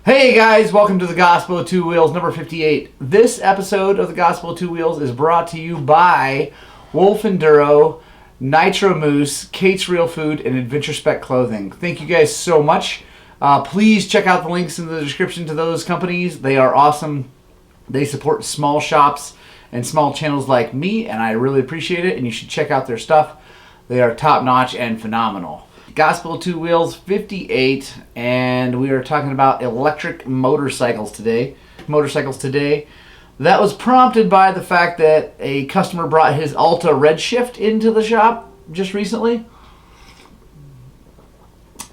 Hey guys, welcome to the Gospel of Two Wheels, number 58. This episode of the Gospel of Two Wheels is brought to you by Wolf Enduro, Nitro Moose, Kate's Real Food, and Adventure Spec Clothing. Thank you guys so much. Please check out the links in the description to those companies. They are awesome. They support small shops and small channels like me, and I really appreciate it, and you should check out their stuff. They are top-notch and phenomenal. Gospel of Two Wheels 58, and we are talking about electric motorcycles today. That was prompted by the fact that a customer brought his Alta Redshift into the shop just recently.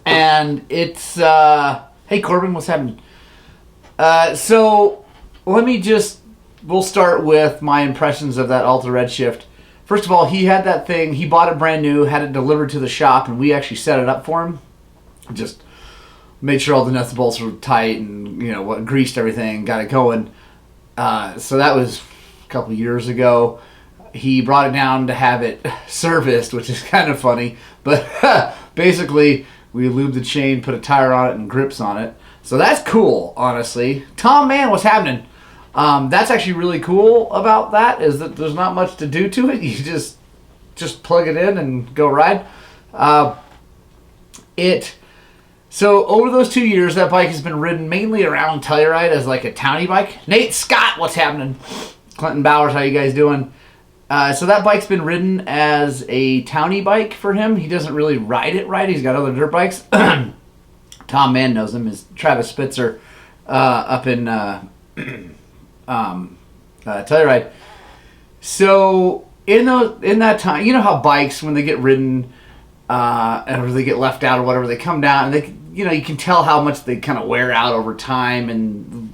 And it's, hey Corbin, what's happening? So, we'll start with my impressions of that Alta Redshift. First of all, he had that thing, he bought it brand new, had it delivered to the shop, and we actually set it up for him. Just made sure all the nuts and bolts were tight and, greased everything, got it going. So that was a couple years ago. He brought it down to have it serviced, which is kind of funny. But basically, we lubed the chain, put a tire on it, and grips on it. So that's cool, honestly. Tom, man, what's happening? That's actually really cool about that, is that there's not much to do to it. You just plug it in and go ride. So over those 2 years, that bike has been ridden mainly around Telluride as like a townie bike. Nate Scott, what's happening? Clinton Bowers, how you guys doing? So that bike's been ridden as a townie bike for him. He doesn't really ride it right. He's got other dirt bikes. Tom Mann knows him, is Travis Spitzer up in Telluride. So in that time, you know how bikes, when they get ridden or they get left out or whatever, they come down and you can tell how much they kind of wear out over time. And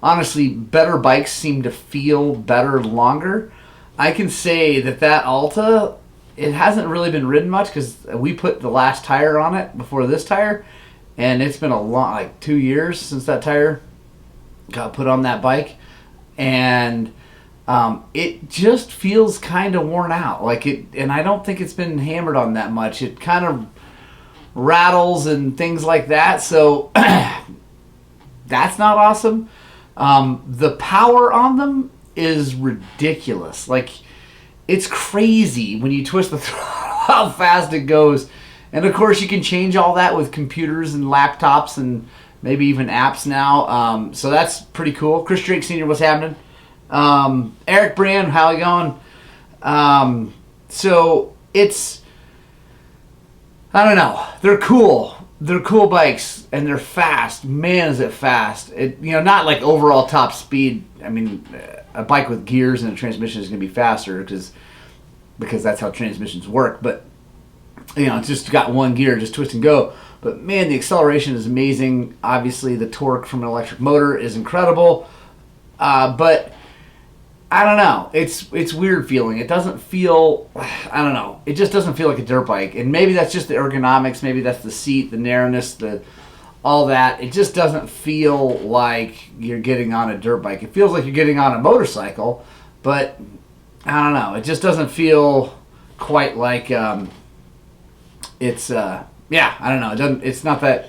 honestly, better bikes seem to feel better longer. I can say that Alta, it hasn't really been ridden much because we put the last tire on it before this tire, and it's been like 2 years since that tire got put on that bike. And it just feels kind of worn out, and I don't think it's been hammered on that much. It kind of rattles and things like that, so that's not awesome. The power on them is ridiculous. It's crazy when you twist the throttle how fast it goes. And of course, you can change all that with computers and laptops and maybe even apps now. So that's pretty cool. Chris Drake Sr., what's happening? Eric Brand, how you going? So it's, I don't know. They're cool. They're cool bikes, and they're fast. Man, is it fast. Not like overall top speed. I mean, a bike with gears and a transmission is going to be faster because that's how transmissions work. But, it's just got one gear, just twist and go. But man, the acceleration is amazing. Obviously, the torque from an electric motor is incredible. But I don't know. It's weird feeling. It doesn't feel, I don't know. It just doesn't feel like a dirt bike. And maybe that's just the ergonomics. Maybe that's the seat, the narrowness, all that. It just doesn't feel like you're getting on a dirt bike. It feels like you're getting on a motorcycle. But I don't know. It just doesn't feel quite like it's... Yeah, I don't know. It's not that.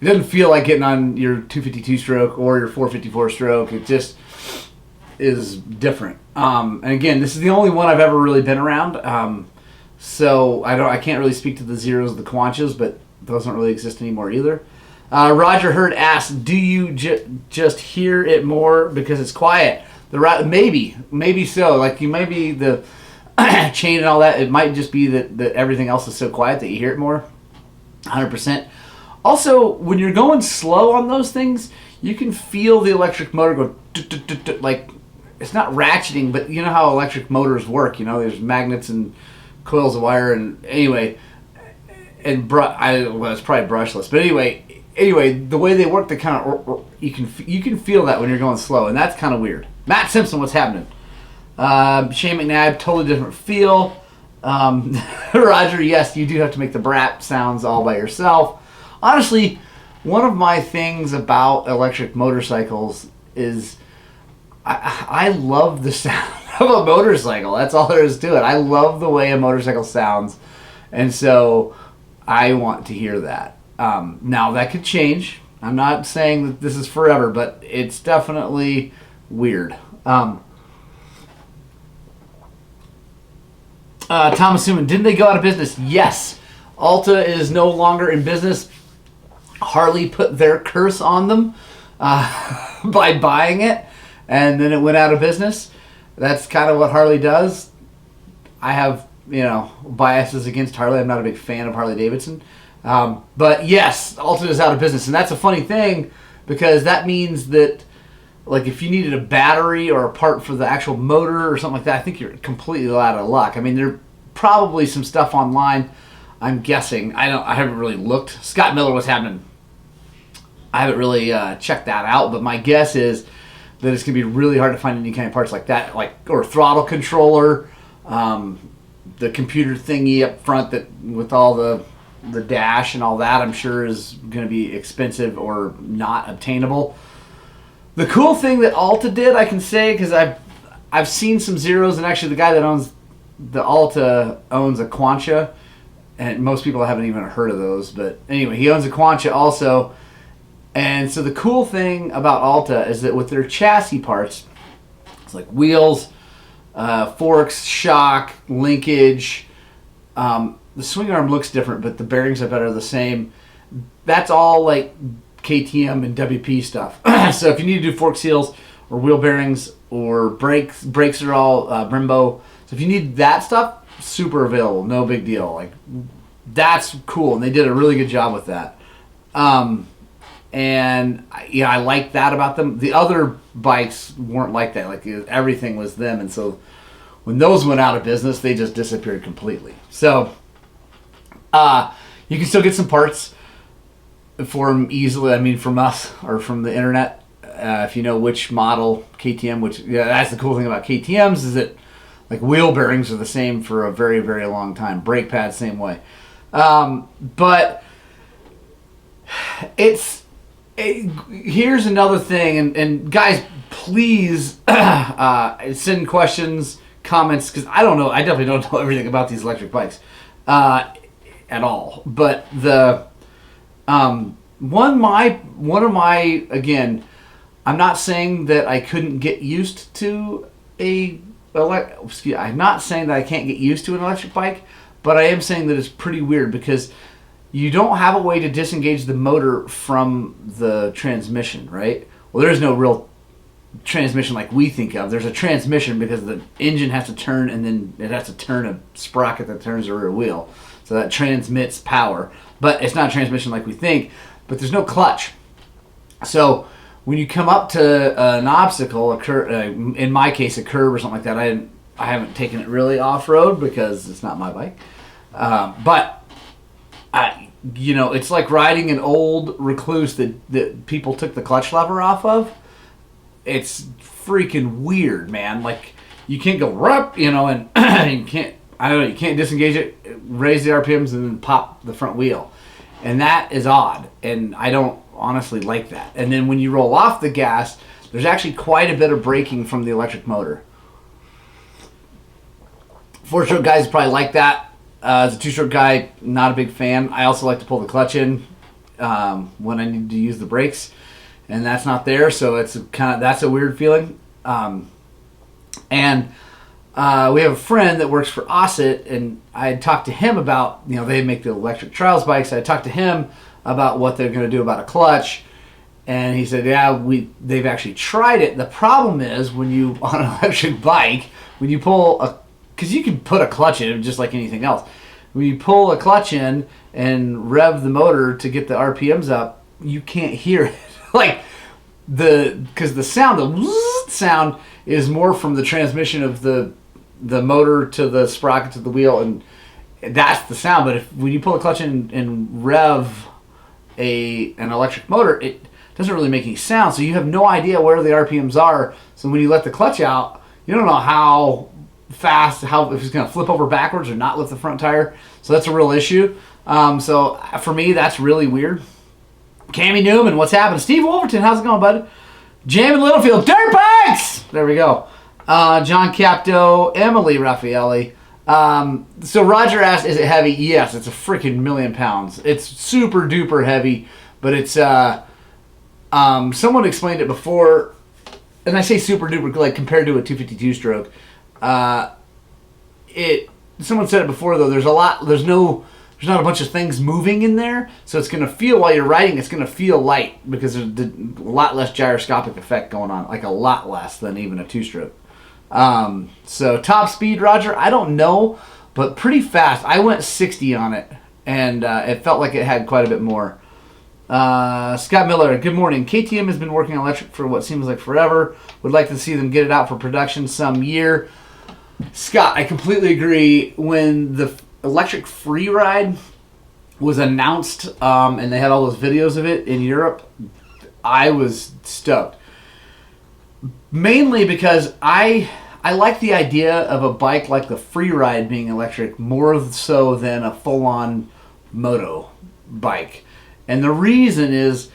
It doesn't feel like getting on your 252 stroke or your 454 stroke. It just is different. And again, this is the only one I've ever really been around. So I can't really speak to the Zeros, the Quanchas, but those don't really exist anymore either. Roger Hurd asks, "Do you just hear it more because it's quiet?" Maybe so. You maybe the chain and all that. It might just be that everything else is so quiet that you hear it more. 100%. Also, when you're going slow on those things, you can feel the electric motor go like it's not ratcheting, but you know how electric motors work. There's magnets and coils of wire, and anyway, and it's probably brushless, but anyway, the way they work, they kind of you can feel that when you're going slow, and that's kind of weird. Matt Simpson, what's happening? Shane McNabb, totally different feel. Roger, yes, you do have to make the brat sounds all by yourself. Honestly, one of my things about electric motorcycles is I love the sound of a motorcycle. That's all there is to it. I love the way a motorcycle sounds, and so I want to hear that. Now that could change. I'm not saying that this is forever, but it's definitely weird. Thomas Suman, didn't they go out of business? Yes. Alta is no longer in business. Harley put their curse on them by buying it, and then it went out of business. That's kind of what Harley does. I have, biases against Harley. I'm not a big fan of Harley Davidson. But yes, Alta is out of business. And that's a funny thing because that means that, like, if you needed a battery or a part for the actual motor or something like that, I think you're completely out of luck. I mean, there probably some stuff online, I'm guessing. I haven't really looked. Scott Miller, what's happening? I haven't really checked that out, but my guess is that it's going to be really hard to find any kind of parts like that, or throttle controller, the computer thingy up front that with all the dash and all that, I'm sure is going to be expensive or not obtainable. The cool thing that Alta did, I can say, because I've seen some Zeros, and actually the guy that owns the Alta owns a Quancha, and most people haven't even heard of those, but anyway, he owns a Quancha also. And so the cool thing about Alta is that with their chassis parts, it's like wheels, forks, shock, linkage. The swing arm looks different, but the bearings I bet are the same. That's all like KTM and WP stuff. So if you need to do fork seals or wheel bearings or brakes are all Brembo. So if you need that stuff, super available, no big deal. Like, that's cool, and they did a really good job with that. And I like that about them. The other bikes weren't like that. Like, everything was them, and so when those went out of business, they just disappeared completely. So you can still get some parts for them easily. I mean, from us or from the internet, if you know which model KTM. That's the cool thing about KTM's is that, like, wheel bearings are the same for a very, very long time. Brake pads, same way. But here's another thing, and guys, please send questions, comments, because I don't know. I definitely don't know everything about these electric bikes at all. But one of my again, I'm not saying that I couldn't get used to I'm not saying that I can't get used to an electric bike, but I am saying that it's pretty weird because you don't have a way to disengage the motor from the transmission, right? Well, there is no real transmission like we think of. There's a transmission because the engine has to turn, and then it has to turn a sprocket that turns the rear wheel. So that transmits power. But it's not a transmission like we think. But there's no clutch. So when you come up to an obstacle, in my case, a curb or something like that, I haven't taken it really off-road because it's not my bike. But it's like riding an old Recluse that people took the clutch lever off of. It's freaking weird, man. Like, you can't go rup, and you can't disengage it, raise the RPMs, and then pop the front wheel. And that is odd, and I don't honestly like that. And then when you roll off the gas, there's actually quite a bit of braking from the electric motor. Four-stroke guys probably like that. As a two-stroke guy, not a big fan. I also like to pull the clutch in when I need to use the brakes, and that's not there, so that's a weird feeling. And we have a friend that works for Ossett, and I had talked to him about, they make the electric trials bikes. I talked to him about what they're going to do about a clutch, and he said, they've actually tried it. The problem is when you, on an electric bike, when you pull because you can put a clutch in just like anything else. When you pull a clutch in and rev the motor to get the RPMs up, you can't hear it. Because the sound is more from the transmission of the motor to the sprocket to the wheel, and that's the sound. But when you pull the clutch in and rev an electric motor, it doesn't really make any sound, so you have no idea where the RPMs are. So when you let the clutch out, you don't know how fast, if it's going to flip over backwards or not lift the front tire. So that's a real issue. So for me, that's really weird. Cammy Newman, what's happening? Steve Wolverton, how's it going, bud? Jam in Littlefield, dirt bikes! There we go. John Capto, Emily Raffaelli. So Roger asked, is it heavy? Yes, it's a freaking 1,000,000 pounds. It's super duper heavy, but it's Someone explained it before, and I say super duper like compared to a 252 stroke. Someone said it before though. There's not a bunch of things moving in there, so it's going to feel while you're riding. It's going to feel light because there's a lot less gyroscopic effect going on, like a lot less than even a 2-stroke. So top speed, Roger, I don't know, but pretty fast. I went 60 on it, and it felt like it had quite a bit more. Scott Miller, good morning. KTM has been working on electric for what seems like forever. Would like to see them get it out for production some year. Scott, I completely agree. When the electric free ride was announced, and they had all those videos of it in Europe, I was stoked. Mainly because I like the idea of a bike like the free ride being electric more so than a full-on moto bike. And the reason is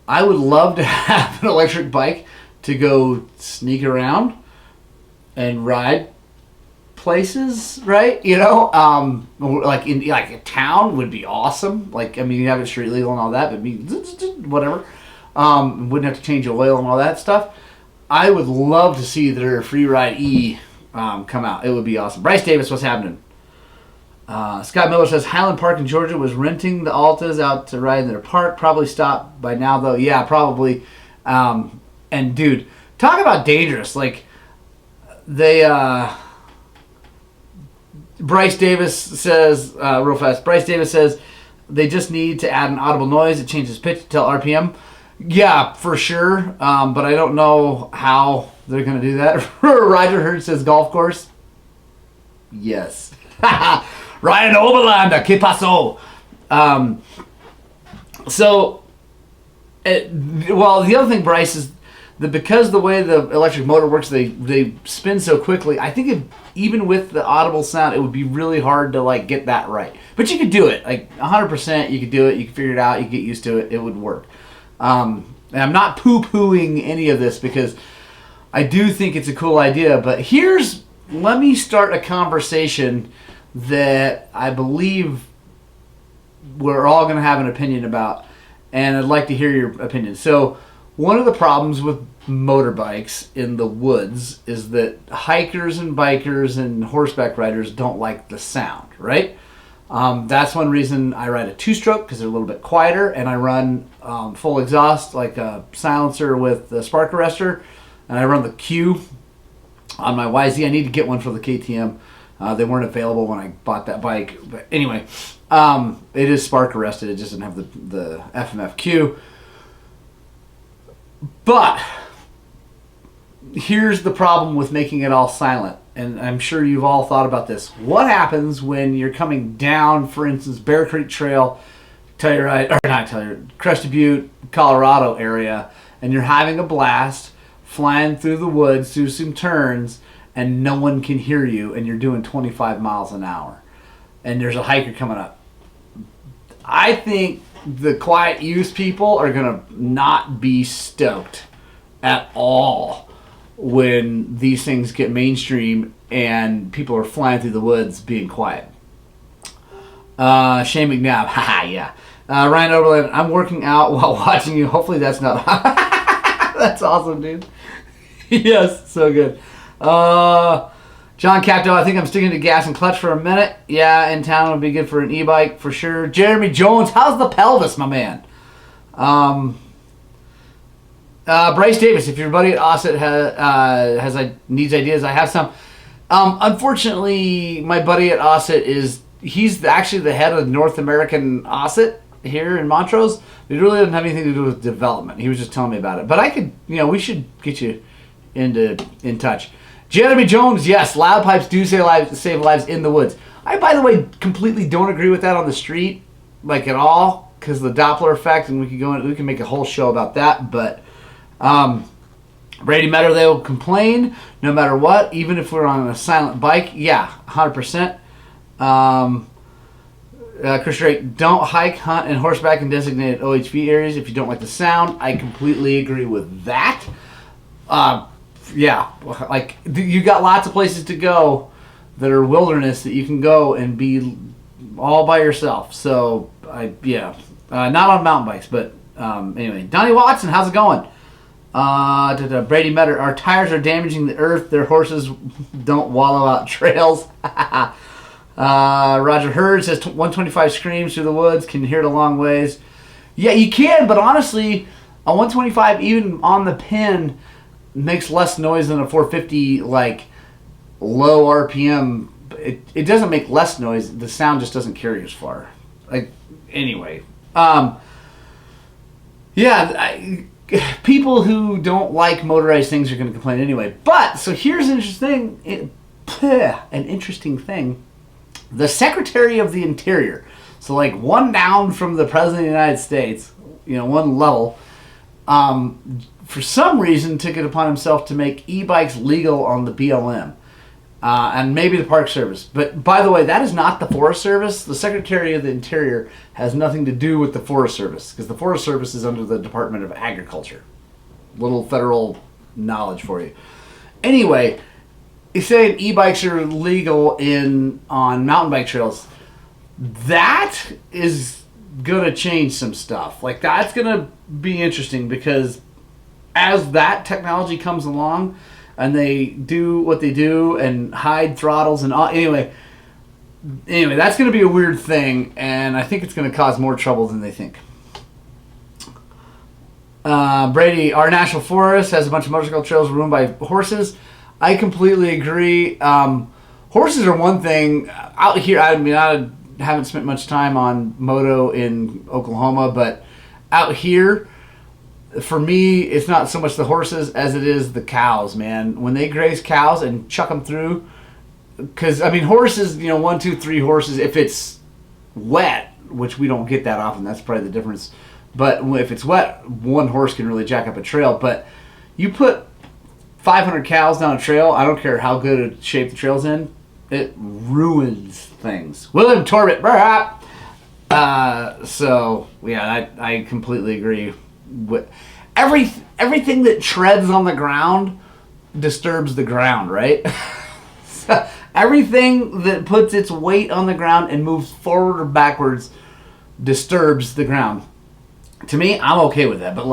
I would love to have an electric bike to go sneak around and ride places, right? You know, like a town would be awesome. Like, I mean, you have it street legal and all that, but whatever. Wouldn't have to change oil and all that stuff. I would love to see their Free Ride E come out. It would be awesome. Bryce Davis, what's happening? Scott Miller says Highland Park in Georgia was renting the Altas out to ride in their park. Probably stopped by now though. Yeah, probably. And dude, talk about dangerous. Like they. Bryce Davis says real fast. Bryce Davis says they just need to add an audible noise. It changes pitch to tell RPM. Yeah, for sure. But I don't know how they're going to do that. Roger Hurd says golf course. Yes. Ryan Oberlander, ¿qué pasó? Well, the other thing, Bryce, is that because the way the electric motor works, they spin so quickly. I think even with the audible sound, it would be really hard to like get that right. But you could do it, like 100%. You could do it. You could figure it out. You could get used to it. It would work. And I'm not poo-pooing any of this because I do think it's a cool idea. But let me start a conversation that I believe we're all going to have an opinion about, and I'd like to hear your opinion. So one of the problems with motorbikes in the woods is that hikers and bikers and horseback riders don't like the sound, right? That's one reason I ride a 2-stroke, because they're a little bit quieter, and I run full exhaust like a silencer with a spark arrestor, and I run the Q on my YZ. I need to get one for the KTM. They weren't available when I bought that bike. But anyway, it is spark arrested. It just doesn't have the FMFQ. But here's the problem with making it all silent. And I'm sure you've all thought about this. What happens when you're coming down, for instance, Bear Creek Trail, Crested Butte, Colorado area, and you're having a blast, flying through the woods, through some turns, and no one can hear you, and you're doing 25 miles an hour, and there's a hiker coming up. I think the quiet use people are going to not be stoked at all when these things get mainstream and people are flying through the woods being quiet. Shane McNabb, haha, yeah. Ryan Oberlin, I'm working out while watching you. Hopefully that's not... That's awesome, dude. Yes, so good. John Capto, I think I'm sticking to gas and clutch for a minute. Yeah, in town would be good for an e-bike for sure. Jeremy Jones, how's the pelvis, my man? Bryce Davis, if your buddy at Osset needs ideas, I have some. Unfortunately, my buddy at Osset he's actually the head of North American Osset here in Montrose. It really doesn't have anything to do with development. He was just telling me about it. But I could, we should get you in touch. Jeremy Jones, yes, loud pipes do save lives in the woods. I, by the way, completely don't agree with that on the street, like at all, because the Doppler effect, and we can make a whole show about that. But Brady Meadow, they'll complain no matter what, even if we're on a silent bike. Yeah, 100%. Chris Drake, don't hike, hunt, and horseback in designated OHV areas if you don't like the sound. I completely agree with that. Yeah, like you got lots of places to go that are wilderness that you can go and be all by yourself. So not on mountain bikes, but Anyway, Donnie Watson, how's it going? Brady Metter, our tires are damaging the earth. Their horses don't wallow out trails. Roger Hurd says 125 screams through the woods. Can hear it a long ways. Yeah, you can, but honestly, a 125, even on the pin, makes less noise than a 450, like, low RPM. It doesn't make less noise. The sound just doesn't carry as far. Like, anyway. People who don't like motorized things are going to complain anyway. But, so here's an interesting thing. The Secretary of the Interior, so like one down from the President of the United States, one level, for some reason took it upon himself to make e-bikes legal on the BLM. And maybe the Park Service. But, by the way, that is not the Forest Service. The Secretary of the Interior has nothing to do with the Forest Service, because the Forest Service is under the Department of Agriculture. Little federal knowledge for you. Anyway, he's saying e-bikes are legal on mountain bike trails. That is going to change some stuff. Like, that's going to be interesting, because as that technology comes along, and they do what they do and hide throttles and all. Anyway, that's going to be a weird thing, and I think it's going to cause more trouble than they think. Brady, our national forest has a bunch of motorcycle trails ruined by horses. I completely agree. Horses are one thing. Out here, I haven't spent much time on moto in Oklahoma, but out here, for me, it's not so much the horses as it is the cows, man. When they graze cows and chuck them through, because, horses, 1, 2, 3 horses, if it's wet, which we don't get that often, that's probably the difference. But if it's wet, one horse can really jack up a trail. But you put 500 cows down a trail, I don't care how good a shape the trail's in, it ruins things. William Torbett, I completely agree. Everything that treads on the ground disturbs the ground, right? So everything that puts its weight on the ground and moves forward or backwards disturbs the ground. To me, I'm okay with that, but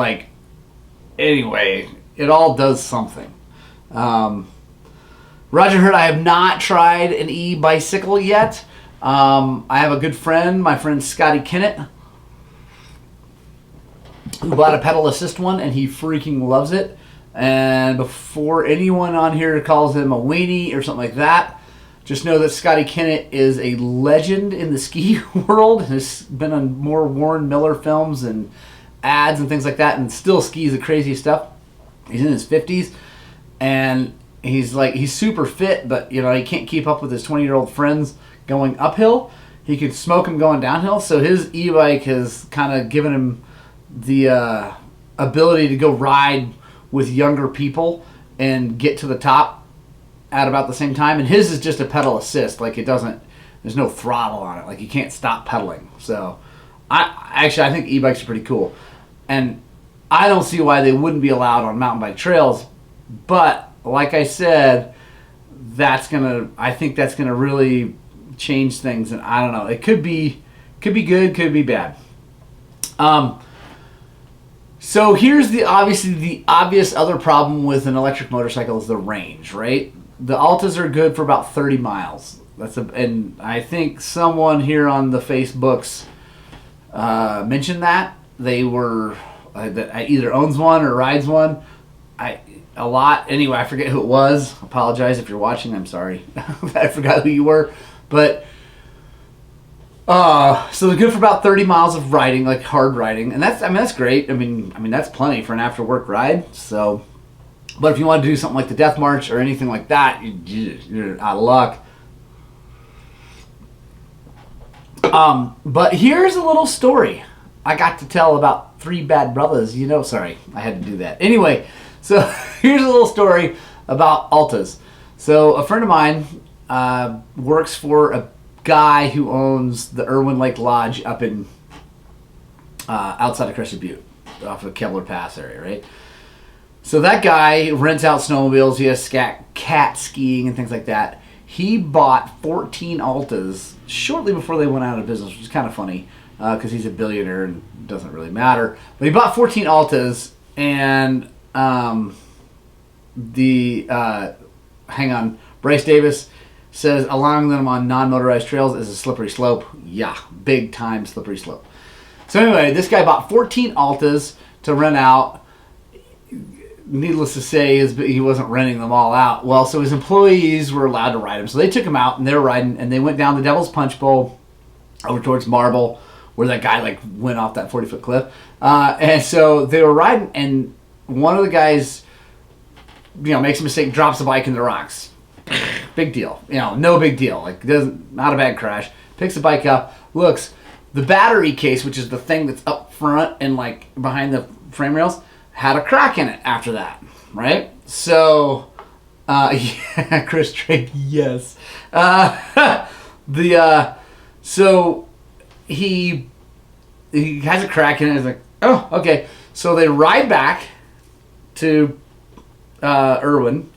anyway, it all does something. Roger Hurd, I have not tried an e-bicycle yet. I have a good friend, my friend Scotty Kennett, who bought a pedal assist one, and he freaking loves it. And before anyone on here calls him a weenie or something like that, just know that Scotty Kennett is a legend in the ski world, has been on more Warren Miller films and ads and things like that, and still skis the craziest stuff. He's in his 50s, and he's super fit, but he can't keep up with his 20-year-old friends going uphill. He could smoke them going downhill, so his e-bike has kind of given him the ability to go ride with younger people and get to the top at about the same time. And his is just a pedal assist. There's no throttle on it. You can't stop pedaling. So I think e-bikes are pretty cool. And I don't see why they wouldn't be allowed on mountain bike trails. But like I said, I think that's gonna really change things. And I don't know. It could be good, could be bad. So here's the obvious other problem with an electric motorcycle is the range, right? The Altas are good for about 30 miles. And I think someone here on the Facebooks mentioned that they were that either owns one or rides one. A lot. Anyway, I forget who it was. Apologize if you're watching. I'm sorry. I forgot who you were, but. So they're good for about 30 miles of riding, hard riding, and that's great. That's plenty for an after work ride. So, but if you want to do something like the Death March or anything like that, you're out of luck. But here's a little story I got to tell about 3 bad brothers. Sorry, I had to do that. Anyway, so here's a little story about Altas. So a friend of mine works for a guy who owns the Irwin Lake Lodge up in outside of Crested Butte, off of Kevlar Pass area, right? So that guy rents out snowmobiles. He has cat skiing and things like that. He bought 14 Altas shortly before they went out of business, which is kind of funny. because he's a billionaire and it doesn't really matter. But he bought 14 Altas, and Bryce Davis says allowing them on non-motorized trails is a slippery slope. Yeah, big time slippery slope. So anyway, this guy bought 14 Altas to rent out. Needless to say, he wasn't renting them all out. Well, so his employees were allowed to ride them. So they took him out, and they were riding, and they went down the Devil's Punch Bowl over towards Marble, where that guy like went off that 40-foot cliff. And so they were riding, and one of the guys, makes a mistake, drops the bike in the rocks. Big deal. No big deal. Like, not a bad crash. Picks the bike up, looks. The battery case, which is the thing that's up front and like behind the frame rails, had a crack in it after that, right? So, yeah, Chris Drake, yes. So he has a crack in it. He's like, oh, okay. So they ride back to Irwin,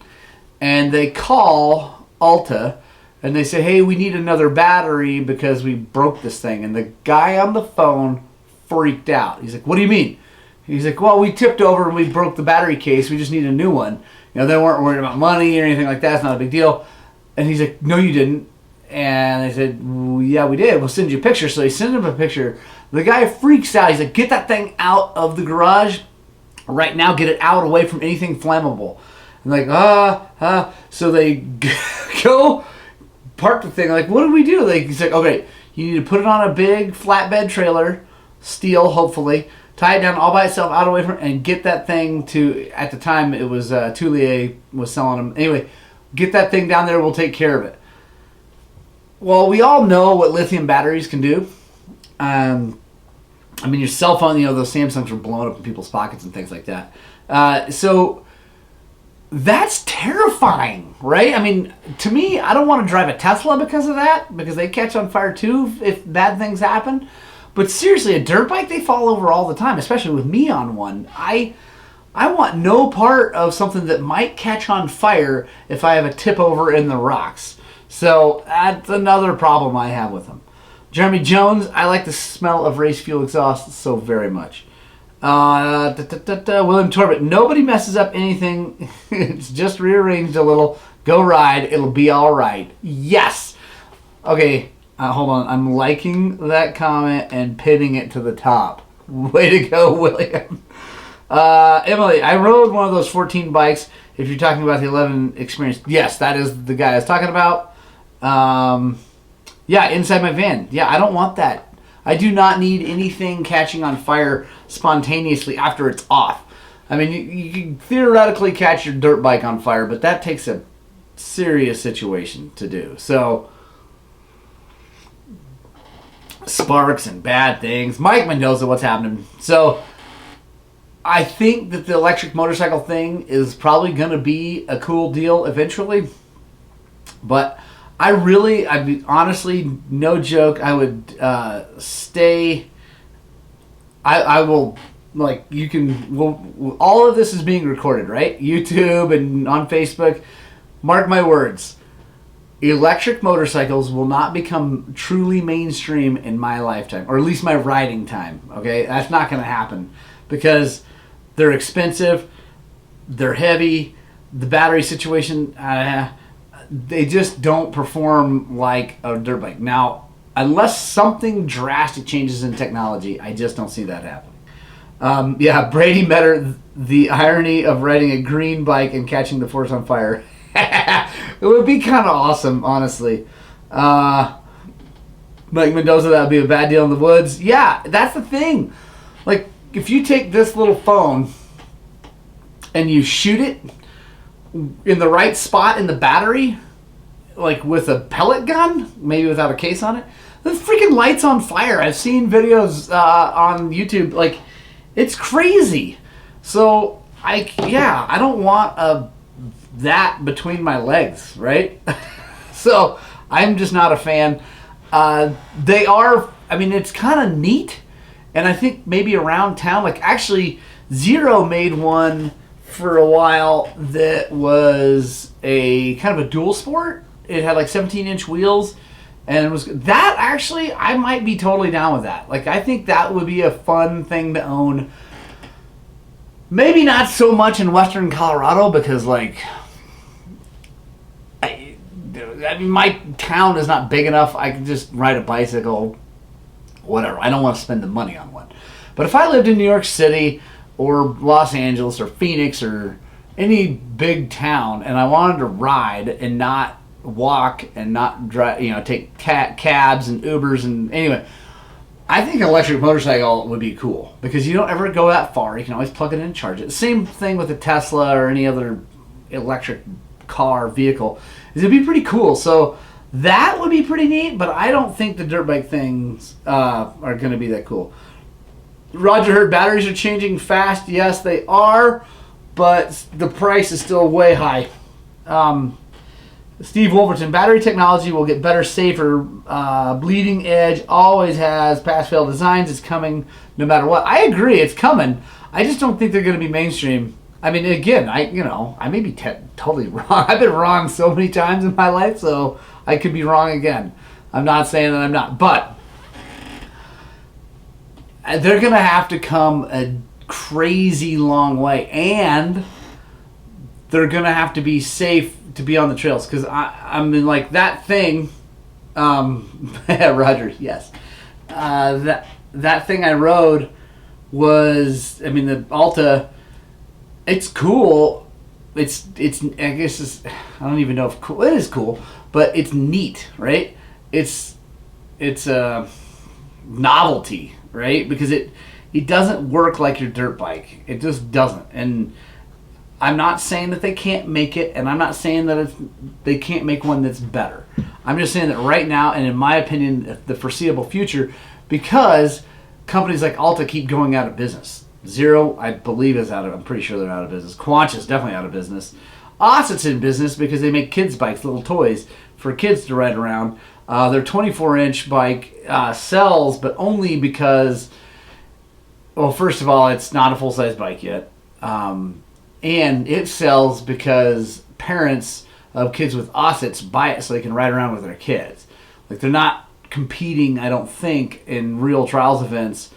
and they call Alta, and they say, hey, we need another battery because we broke this thing. And the guy on the phone freaked out. He's like, what do you mean? He's like, well, we tipped over and we broke the battery case. We just need a new one. They weren't worried about money or anything like that. It's not a big deal. And he's like, no, you didn't. And they said, well, yeah, we did. We'll send you a picture. So they send him a picture. The guy freaks out. He's like, get that thing out of the garage right now. Get it out away from anything flammable. And like, So they go park the thing. Like, what do we do? He's like, okay, you need to put it on a big flatbed trailer, steel, hopefully, tie it down all by itself, out away from, and get that thing to, at the time it was, Toulier was selling them. Anyway, get that thing down there, we'll take care of it. Well, we all know what lithium batteries can do. Your cell phone, those Samsungs were blowing up in people's pockets and things like that. So that's terrifying, right? To me, I don't want to drive a Tesla because of that, because they catch on fire too if bad things happen. But seriously, a dirt bike, they fall over all the time, especially with me on one. I want no part of something that might catch on fire if I have a tip over in the rocks. So that's another problem I have with them. Jeremy Jones, I like the smell of race fuel exhaust so very much. William Torbett, nobody messes up anything. It's just rearranged a little. Go ride. It'll be all right. Yes. Okay, hold on. I'm liking that comment and pinning it to the top. Way to go, William. Emily, I rode one of those 14 bikes. If you're talking about the 11 experience, yes, that is the guy I was talking about. Yeah, inside my van. Yeah, I don't want that. I do not need anything catching on fire spontaneously after it's off. You can theoretically catch your dirt bike on fire, but that takes a serious situation to do. So, sparks and bad things. Mike Mendoza, what's happening? So, I think that the electric motorcycle thing is probably going to be a cool deal eventually. But honestly, no joke, I would stay. I will, all of this is being recorded, right? YouTube and on Facebook. Mark my words. Electric motorcycles will not become truly mainstream in my lifetime, or at least my riding time, okay? That's not going to happen because they're expensive, they're heavy, the battery situation, they just don't perform like a dirt bike. Now, unless something drastic changes in technology, I just don't see that happening. Brady Metter, the irony of riding a green bike and catching the forest on fire. It would be kind of awesome, honestly. Mike Mendoza, that would be a bad deal in the woods. Yeah, that's the thing. Like, if you take this little phone and you shoot it in the right spot in the battery, like with a pellet gun, maybe without a case on it, the freaking light's on fire. I've seen videos on YouTube. Like, it's crazy. So, I don't want that between my legs, right? So, I'm just not a fan. It's kind of neat. And I think maybe around town, like actually Zero made one for a while that was a kind of a dual sport. It had like 17-inch wheels and it was that actually I might be totally down with that. Like I think that would be a fun thing to own. Maybe not so much in Western Colorado because like I mean my town is not big enough. I can just ride a bicycle, whatever. I don't want to spend the money on one. But if I lived in New York City or Los Angeles or Phoenix or any big town and I wanted to ride and not walk and not drive, take cabs and Ubers and anyway, I think an electric motorcycle would be cool because you don't ever go that far. You can always plug it in and charge it. Same thing with a Tesla or any other electric car vehicle. It'd be pretty cool. So that would be pretty neat, but I don't think the dirt bike things are going to be that cool. Roger heard batteries are changing fast. Yes, they are, but the price is still way high. Steve Wolverton, battery technology will get better, safer. Bleeding edge always has pass-fail designs. It's coming no matter what. I agree, it's coming. I just don't think they're going to be mainstream. I mean, again, I may be totally wrong. I've been wrong so many times in my life, so I could be wrong again. I'm not saying that I'm not, but they're going to have to come a crazy long way, and they're going to have to be safe to be on the trails because I mean, like that thing, Roger, yes, that thing I rode was, I mean, the Alta. It's cool. It's I guess I don't even know if cool. It is cool, but it's neat, right? It's a novelty, right? Because it doesn't work like your dirt bike. It just doesn't. And I'm not saying that they can't make it, and I'm not saying that they can't make one that's better. I'm just saying that right now, and in my opinion, the foreseeable future, because companies like Alta keep going out of business. Zero, I believe, is out of. I'm pretty sure they're out of business. Quanch is definitely out of business. Osset's in business because they make kids' bikes, little toys for kids to ride around. Their 24-inch bike sells, but only because, well, first of all, it's not a full-size bike yet. And it sells because parents of kids with Ossets buy it so they can ride around with their kids. Like, they're not competing, I don't think, in real trials events,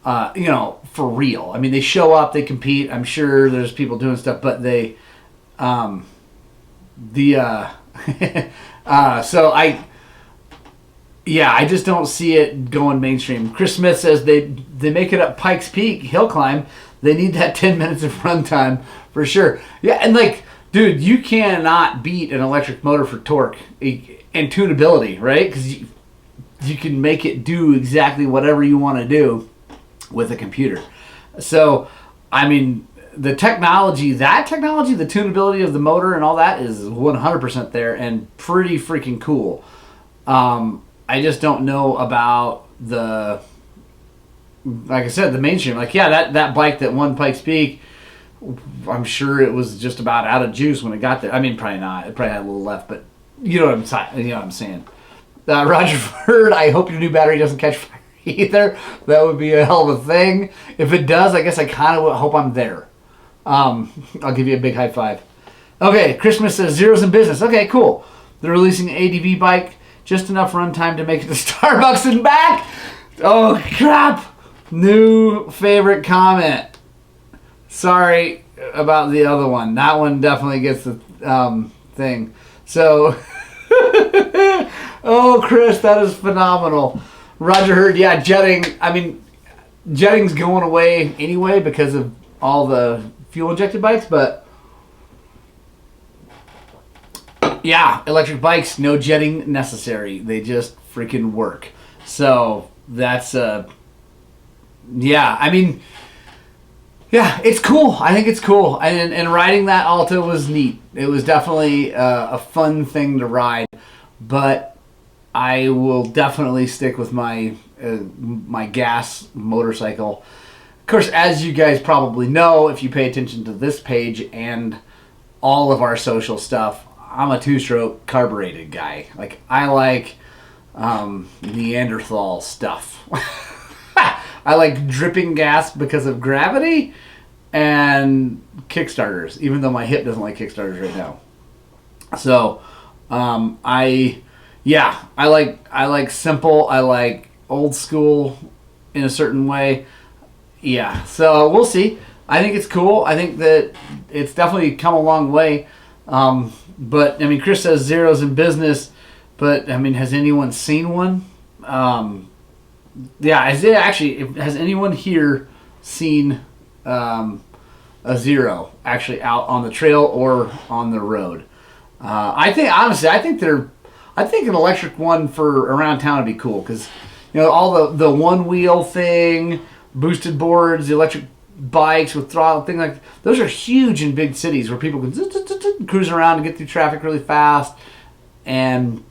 for real. I mean, they show up, they compete. I'm sure there's people doing stuff, but they, so I just don't see it going mainstream. Chris Smith says they make it up Pikes Peak hill climb. They need that 10 minutes of run time for sure. Yeah, and like, dude, you cannot beat an electric motor for torque and tunability, right? Because you can make it do exactly whatever you want to do with a computer. So, I mean, the technology, the tunability of the motor and all that is 100% there and pretty freaking cool. I just don't know about the, like I said, the mainstream. Like, yeah, that bike that won Pikes Peak, I'm sure it was just about out of juice when it got there. I mean, probably not. It probably had a little left, but you know what I'm saying. Roger Ford, I hope your new battery doesn't catch fire either. That would be a hell of a thing. If it does, I guess I kind of hope I'm there. I'll give you a big high five. Okay, Christmas says Zero's in business. Okay, cool. They're releasing an ADV bike, just enough run time to make it to Starbucks and back. Oh, crap. New favorite comment. Sorry about the other one. That one definitely gets the thing. So, oh, Chris, that is phenomenal. Roger Hurd, yeah, jetting. I mean, jetting's going away anyway because of all the fuel-injected bikes, but yeah, electric bikes, no jetting necessary. They just freaking work. So that's, yeah, I mean, yeah, it's cool. I think it's cool. And riding that Alta was neat. It was definitely a fun thing to ride, but I will definitely stick with my my gas motorcycle. Of course, as you guys probably know, if you pay attention to this page and all of our social stuff, I'm a two-stroke carbureted guy. Like, I like Neanderthal stuff. I like dripping gas because of gravity and Kickstarters, even though my hip doesn't like Kickstarters right now. So, Yeah, I like simple. I like old school in a certain way. Yeah, so we'll see. I think it's cool. I think that it's definitely come a long way. But I mean, Chris says zeros in business, but I mean, has anyone seen one? Yeah, has anyone here seen a zero actually out on the trail or on the road? I think honestly, I think an electric one for around town would be cool because all the one wheel thing, boosted boards, the electric bikes with throttle thing like those are huge in big cities where people can cruise around and get through traffic really fast, and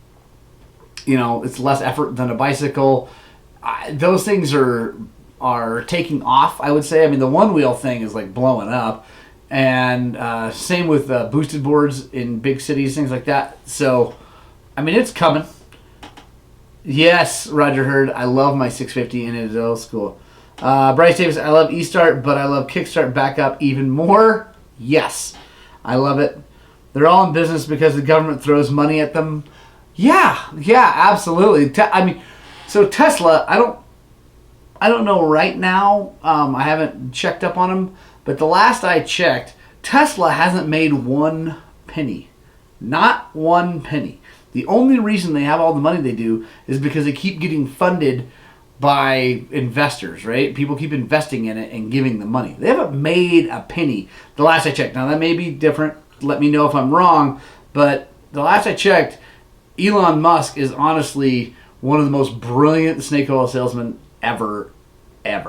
it's less effort than a bicycle. Those things are taking off, I would say. I mean, the one wheel thing is like blowing up, and same with boosted boards in big cities, things like that. So, I mean, it's coming. Yes, Roger Hurd. I love my 650 and it is old school. Bryce Davis. I love eStart, but I love Kickstart Backup even more. Yes, I love it. They're all in business because the government throws money at them. Yeah, absolutely. I mean, so Tesla. I don't know right now. I haven't checked up on them, but the last I checked, Tesla hasn't made one penny. Not one penny. The only reason they have all the money they do is because they keep getting funded by investors, right? People keep investing in it and giving them money. They haven't made a penny the last I checked. Now, that may be different. Let me know if I'm wrong. But the last I checked, Elon Musk is honestly one of the most brilliant snake oil salesmen ever. And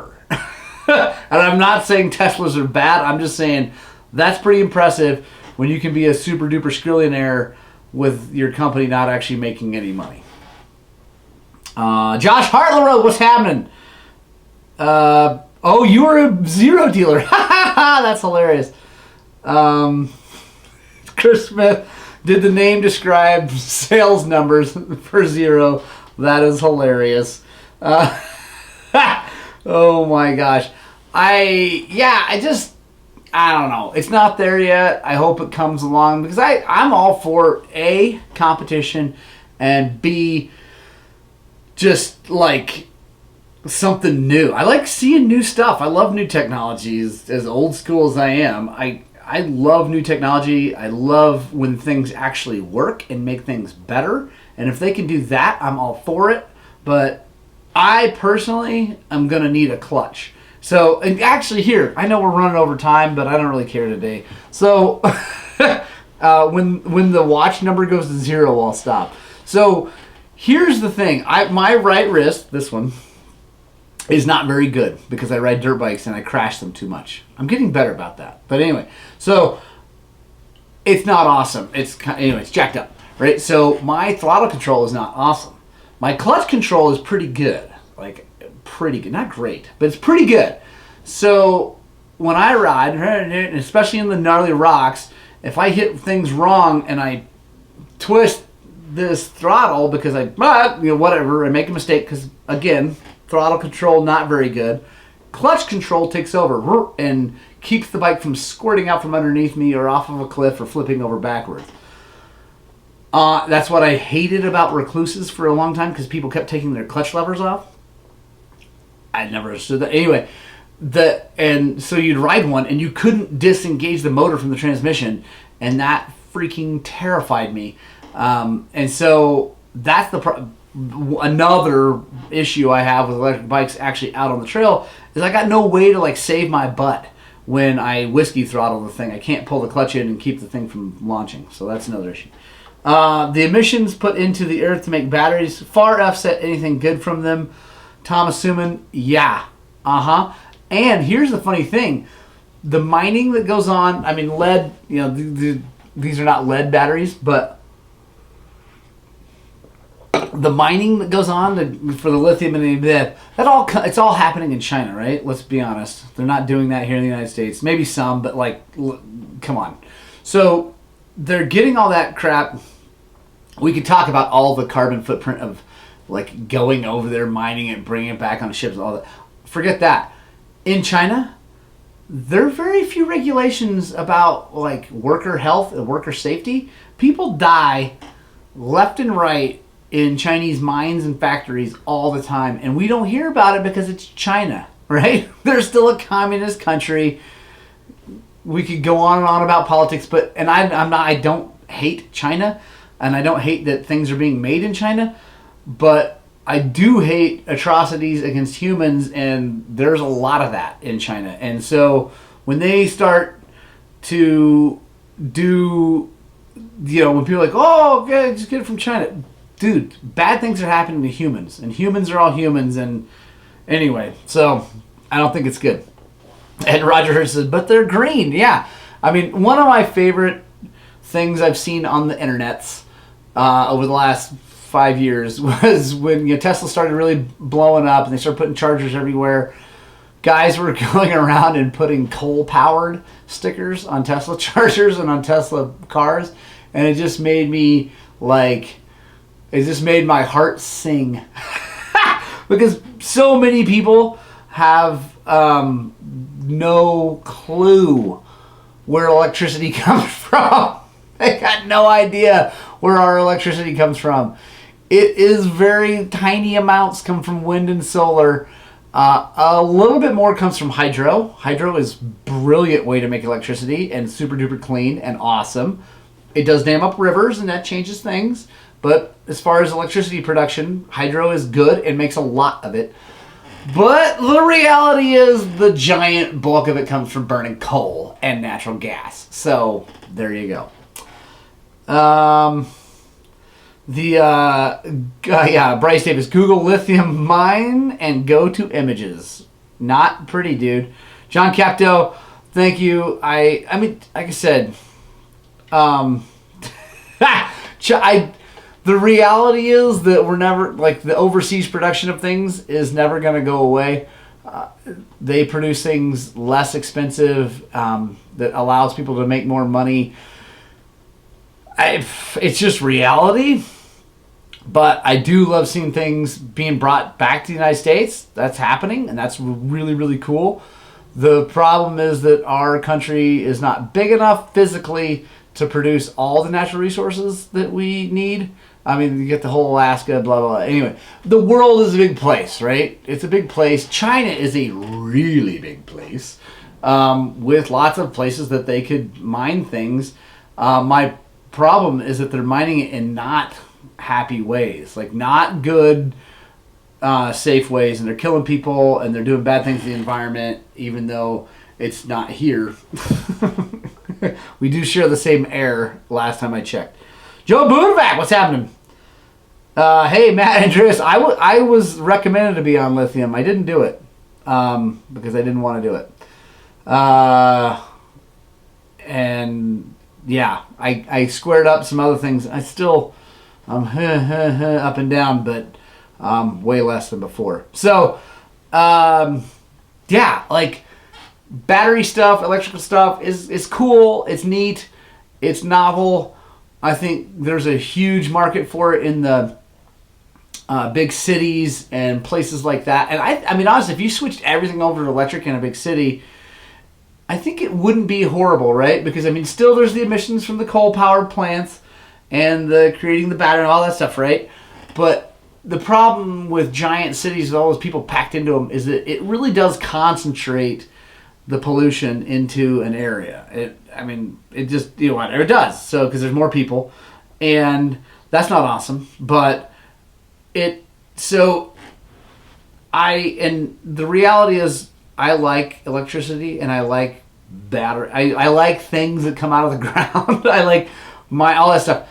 I'm not saying Teslas are bad. I'm just saying that's pretty impressive when you can be a super duper skillionaire with your company not actually making any money. Josh Hartleroad, what's happening? Oh, you were a zero dealer. That's hilarious. Chris Smith, did the name describe sales numbers for zero? That is hilarious. Oh my gosh. I don't know. It's not there yet. I hope it comes along because I'm all for A, competition, and B, just like something new. I like seeing new stuff. I love new technologies. As old school as I am, I love new technology. I love when things actually work and make things better. And if they can do that, I'm all for it. But I personally am going to need a clutch. So, and actually here, I know we're running over time, but I don't really care today. So, when the watch number goes to zero, I'll stop. So, here's the thing. My right wrist, this one, is not very good because I ride dirt bikes and I crash them too much. I'm getting better about that. But anyway, so it's not awesome. It's jacked up, right? So my throttle control is not awesome. My clutch control is pretty good. Like, pretty good. Not great, but it's pretty good. So when I ride, especially in the gnarly rocks, if I hit things wrong and I twist this throttle because whatever, I make a mistake because, again, throttle control not very good. Clutch control takes over and keeps the bike from squirting out from underneath me or off of a cliff or flipping over backwards. That's what I hated about Recluses for a long time because people kept taking their clutch levers off. I never understood that. Anyway, and so you'd ride one and you couldn't disengage the motor from the transmission, and that freaking terrified me. And so that's another issue I have with electric bikes actually out on the trail is I got no way to save my butt when I whiskey throttle the thing. I can't pull the clutch in and keep the thing from launching. So that's another issue. The emissions put into the earth to make batteries far offset anything good from them. Thomas Suman, yeah. And here's the funny thing. The mining that goes on, I mean, lead, these are not lead batteries, but the mining that goes on for the lithium and it's all happening in China, right? Let's be honest. They're not doing that here in the United States. Maybe some, but come on. So they're getting all that crap. We could talk about all the carbon footprint of going over there, mining it, bringing it back on ships, all that. Forget that. In China, there are very few regulations about worker health and worker safety. People die left and right in Chinese mines and factories all the time, and we don't hear about it because it's China, right? They're still a communist country. We could go on and on about politics, but I don't hate China, and I don't hate that things are being made in China, but I do hate atrocities against humans, and there's a lot of that in China. And so when they start to do, when people are like, oh, okay, just get it from China. Dude, bad things are happening to humans, and humans are all humans, and anyway, so I don't think it's good. And Roger Hurst says, but they're green. Yeah. I mean, one of my favorite things I've seen on the internets over the last 5 years was when Tesla started really blowing up and they started putting chargers everywhere. Guys were going around and putting coal-powered stickers on Tesla chargers and on Tesla cars, and it just made me it just made my heart sing. Because so many people have no clue where electricity comes from. They got no idea where our electricity comes from. It is very tiny amounts come from wind and solar. A little bit more comes from hydro. Hydro is a brilliant way to make electricity and super duper clean and awesome. It does dam up rivers and that changes things. But as far as electricity production, hydro is good and makes a lot of it. But the reality is the giant bulk of it comes from burning coal and natural gas. So there you go. Bryce Davis, Google lithium mine and go to images. Not pretty, dude. John Capto, thank you. I mean, like I said, the reality is that we're never, the overseas production of things is never going to go away. They produce things less expensive that allows people to make more money. It's just reality. But I do love seeing things being brought back to the United States. That's happening, and that's really, really cool. The problem is that our country is not big enough physically to produce all the natural resources that we need. I mean, you get the whole Alaska, blah, blah, blah. Anyway, the world is a big place, right? It's a big place. China is a really big place with lots of places that they could mine things. My problem is that they're mining it in not happy ways, not good, safe ways, and they're killing people and they're doing bad things to the environment, even though it's not here. We do share the same air last time I checked. Joe Budovac, what's happening? Hey, Matt Andrews, I was recommended to be on lithium. I didn't do it because I didn't want to do it. And yeah, I squared up some other things. I'm up and down, but way less than before. So, battery stuff, electrical stuff is cool. It's neat. It's novel. I think there's a huge market for it in the big cities and places like that. And I mean, honestly, if you switched everything over to electric in a big city, I think it wouldn't be horrible, right? Because, I mean, still there's the emissions from the coal-powered plants and the creating the battery and all that stuff, right? But the problem with giant cities with all those people packed into them is that it really does concentrate the pollution into an area. It just, it does. So, because there's more people, and that's not awesome. But and the reality is, I like electricity and I like battery. I like things that come out of the ground. I like all that stuff.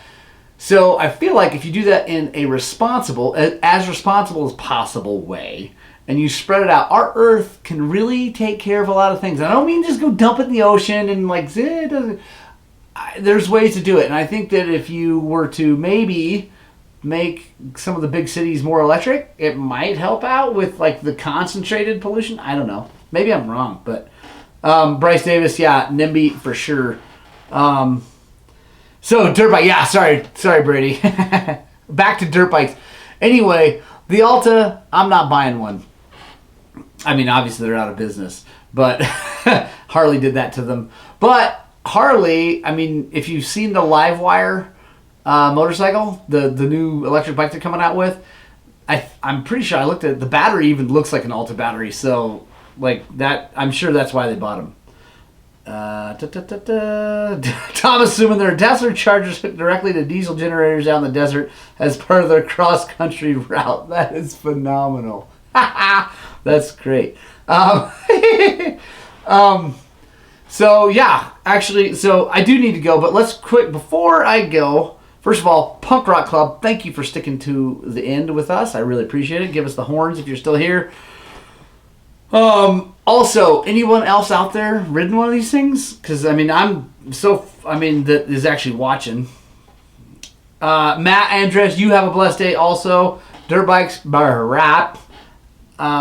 So I feel like if you do that in a as responsible as possible way, and you spread it out, our Earth can really take care of a lot of things. I don't mean just go dump it in the ocean and it doesn't. There's ways to do it, and I think that if you were to maybe make some of the big cities more electric, it might help out with the concentrated pollution. I don't know. Maybe I'm wrong, but Bryce Davis, yeah, NIMBY for sure. So dirt bike, yeah, sorry Brady. Back to dirt bikes. Anyway, the Alta, I'm not buying one. I mean, obviously they're out of business, but Harley did that to them. But Harley, I mean, if you've seen the Livewire motorcycle, the new electric bike they're coming out with. I'm pretty sure I looked at it. The battery even looks like an Alta battery, so like that. I'm sure that's why they bought them. Tom assuming their Tesla chargers hooked directly to diesel generators out in the desert as part of their cross-country route. That is phenomenal. That's great. So yeah, actually, so I do need to go, but let's quick before I go. First of all, Punk Rock Club, thank you for sticking to the end with us. I really appreciate it. Give us the horns if you're still here. Also, anyone else out there ridden one of these things? Because that is actually watching. Matt Andres, you have a blessed day. Also, Dirt Bikes Rap. Chris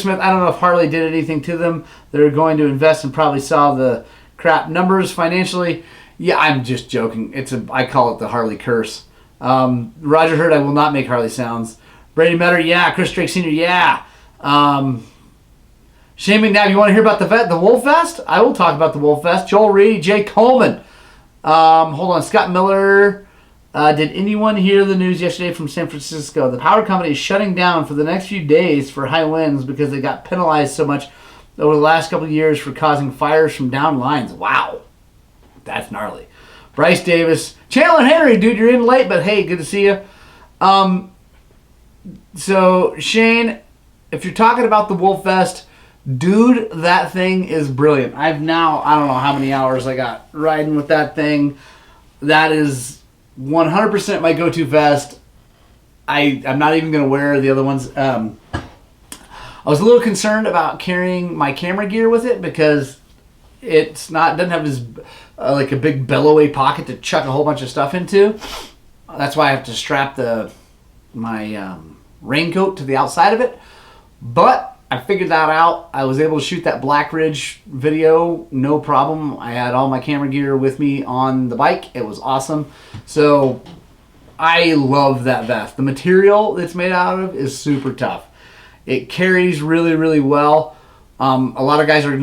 Smith. I don't know if Harley did anything to them. They're going to invest and probably saw the crap numbers financially. Yeah, I'm just joking. I call it the Harley curse. Roger Hurd, I will not make Harley sounds. Brady Metter, yeah. Chris Drake Sr., yeah. Shane McNabb, you want to hear about the Wolf Fest? I will talk about the Wolf Fest. Joel Reedy, Jay Coleman. Hold on, Scott Miller. Did anyone hear the news yesterday from San Francisco? The power company is shutting down for the next few days for high winds because they got penalized so much over the last couple of years for causing fires from down lines. Wow. That's gnarly. Bryce Davis. Chandler Henry, dude, you're in late, but hey, good to see you. So, Shane, if you're talking about the Wolf Fest, dude, that thing is brilliant. I don't know how many hours I got riding with that thing. That is 100% my go-to vest. I'm not even going to wear the other ones. I was a little concerned about carrying my camera gear with it because it doesn't have this like a big bellowy pocket to chuck a whole bunch of stuff into. That's why I have to strap my raincoat to the outside of it. But I figured that out. I was able to shoot that Black Ridge video, no problem. I had all my camera gear with me on the bike. It was awesome. So I love that vest. The material it's made out of is super tough. It carries really, really well. A lot of guys are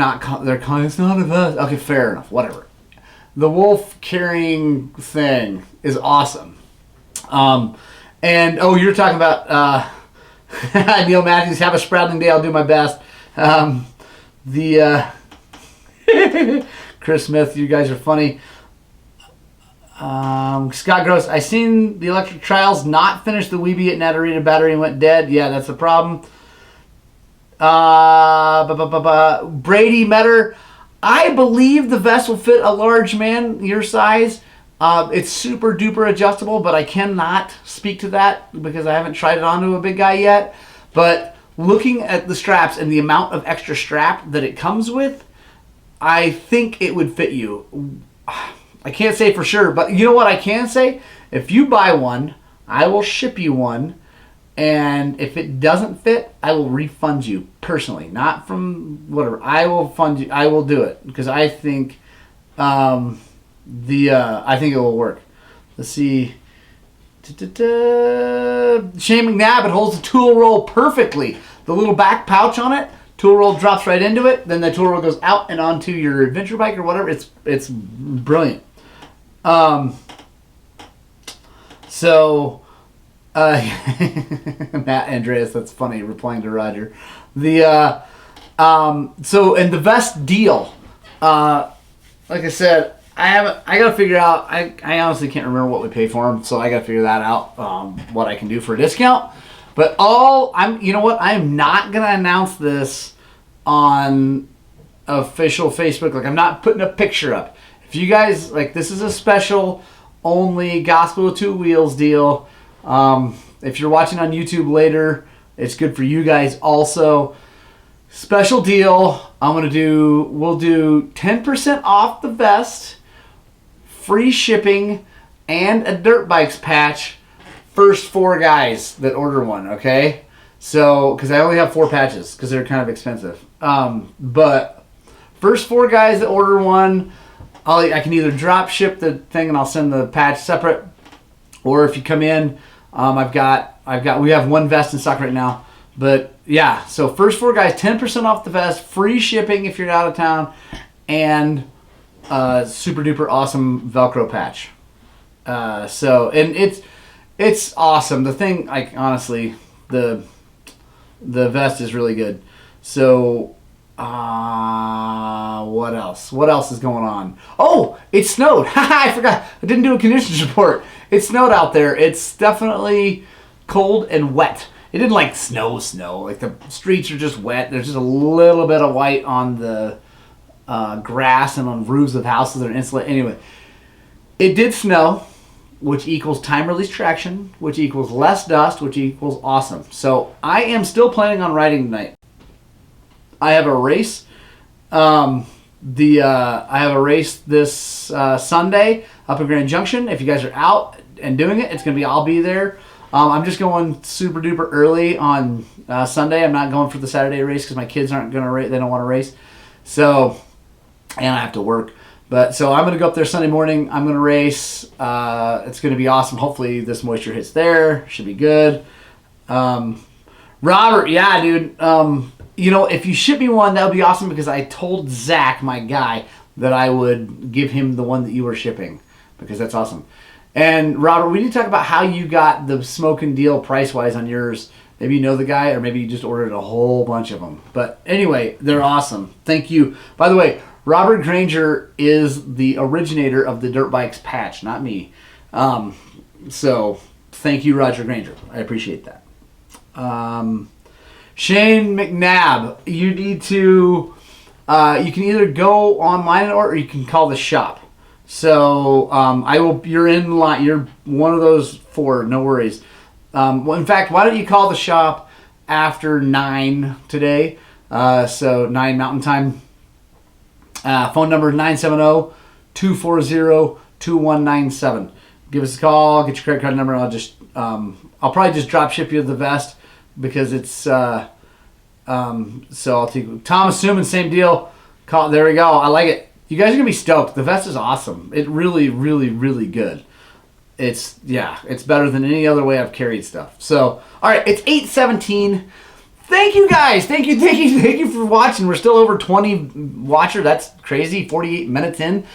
they're calling it's not a vest. Okay, fair enough, whatever. The wolf carrying thing is awesome. And you're talking about Neil Matthews. Have a sprouting day. I'll do my best. Chris Smith, you guys are funny. Scott Gross, I seen the electric trials not finish the Weeby at Natarita battery and went dead. Yeah, that's a problem. Brady Metter, I believe the vest will fit a large man your size. It's super duper adjustable, but I cannot speak to that because I haven't tried it onto a big guy yet. But looking at the straps and the amount of extra strap that it comes with, I think it would fit you. I can't say for sure, but you know what I can say? If you buy one, I will ship you one. And if it doesn't fit, I will refund you personally, not from whatever. I will fund you. I will do it because I think I think it will work. Let's see. Shane McNabb, it holds the tool roll perfectly. The little back pouch on it, tool roll drops right into it. Then the tool roll goes out and onto your adventure bike or whatever. It's brilliant. Matt Andreas, that's funny, replying to Roger. And the vest deal, like I said, I gotta figure out. I honestly can't remember what we pay for them, so I gotta figure that out. What I can do for a discount. But you know what? I am not gonna announce this on official Facebook. Like I'm not putting a picture up. If you guys this is a special only Gospel with Two Wheels deal. If you're watching on YouTube later, it's good for you guys also. Special deal. We'll do 10% off the vest, free shipping, and a dirt bikes patch. First 4 guys that order one, okay? So, because I only have 4 patches because they're kind of expensive. But first 4 guys that order one, I can either drop ship the thing and I'll send the patch separate, or if you come in, we have 1 vest in stock right now. But yeah, so first 4 guys, 10% off the vest, free shipping if you're out of town, and super duper awesome Velcro patch. And it's awesome. The thing, like, honestly, the vest is really good. So, what else? What else is going on? Oh, it snowed. I forgot. I didn't do a conditions report. It snowed out there. It's definitely cold and wet. It didn't like snow. Like the streets are just wet. There's just a little bit of white on the grass and on roofs of houses that are insulated. Anyway, it did snow, which equals time release traction, which equals less dust, which equals awesome. So I am still planning on riding tonight. I have a race. I have a race this Sunday up in Grand Junction. If you guys are out and doing it, I'll be there. I'm just going super duper early on Sunday. I'm not going for the Saturday race because my kids aren't going to race. They don't want to race. So, and I have to work. So I'm going to go up there Sunday morning. I'm going to race. It's going to be awesome. Hopefully this moisture hits there. Should be good. Robert, yeah, dude. If you ship me one, that would be awesome because I told Zach, my guy, that I would give him the one that you were shipping because that's awesome. And Robert, we need to talk about how you got the smoking deal price-wise on yours. Maybe you know the guy or maybe you just ordered a whole bunch of them. But anyway, they're awesome. Thank you. By the way, Robert Granger is the originator of the Dirt Bikes patch, not me. So thank you, Roger Granger. I appreciate that. Shane McNabb, you need to, you can either go online or you can call the shop. So you're in line, you're one of those four, no worries. In fact, why don't you call the shop after 9 today? So 9 Mountain Time. Phone number 970-240-2197. Give us a call, get your credit card number, and I'll probably just drop ship you the vest because it's so I'll take Thomas Suman, same deal. There we go. I like it. You guys are gonna be stoked. The vest is awesome. It really, really, really good. It's better than any other way I've carried stuff. So all right, it's 8:17. Thank you guys. Thank you for watching. We're still over 20 watchers. That's crazy. 48 minutes in.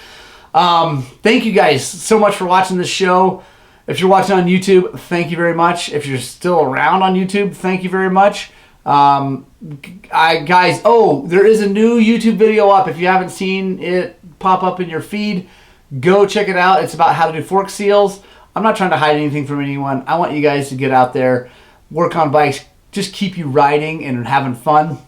Thank you guys so much for watching this show. If you're watching on YouTube, thank you very much. If you're still around on YouTube, thank you very much. There is a new YouTube video up. If you haven't seen it pop up in your feed, go check it out. It's about how to do fork seals. I'm not trying to hide anything from anyone. I want you guys to get out there, work on bikes, just keep you riding and having fun.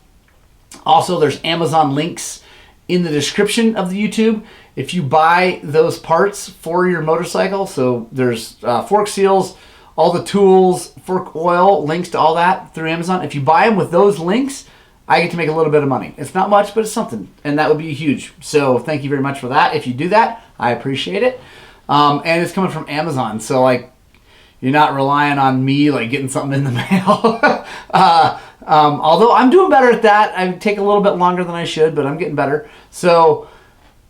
Also, there's Amazon links in the description of the YouTube. If you buy those parts for your motorcycle, so there's fork seals, all the tools, fork oil, links to all that through Amazon. If you buy them with those links, I get to make a little bit of money. It's not much, but it's something, and that would be huge. So thank you very much for that. If you do that, I appreciate it. And it's coming from Amazon, so like you're not relying on me like getting something in the mail. Although I'm doing better at that. I take a little bit longer than I should, but I'm getting better. So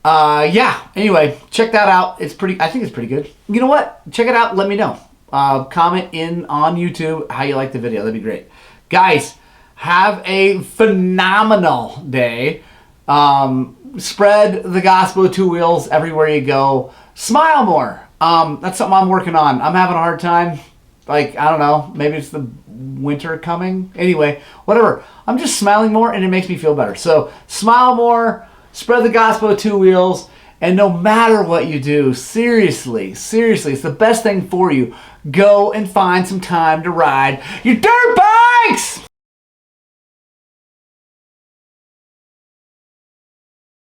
anyway, check that out. I think it's pretty good. You know what? Check it out. Let me know. Comment in on YouTube how you like the video. That'd be great. Guys, have a phenomenal day. Spread the gospel of two wheels everywhere you go. Smile more. That's something I'm working on. I'm having a hard time. Like, I don't know. Maybe it's the winter coming. Anyway, whatever. I'm just smiling more and it makes me feel better. So smile more. Spread the gospel of two wheels. And no matter what you do, seriously, it's the best thing for you. Go and find some time to ride your dirt bikes!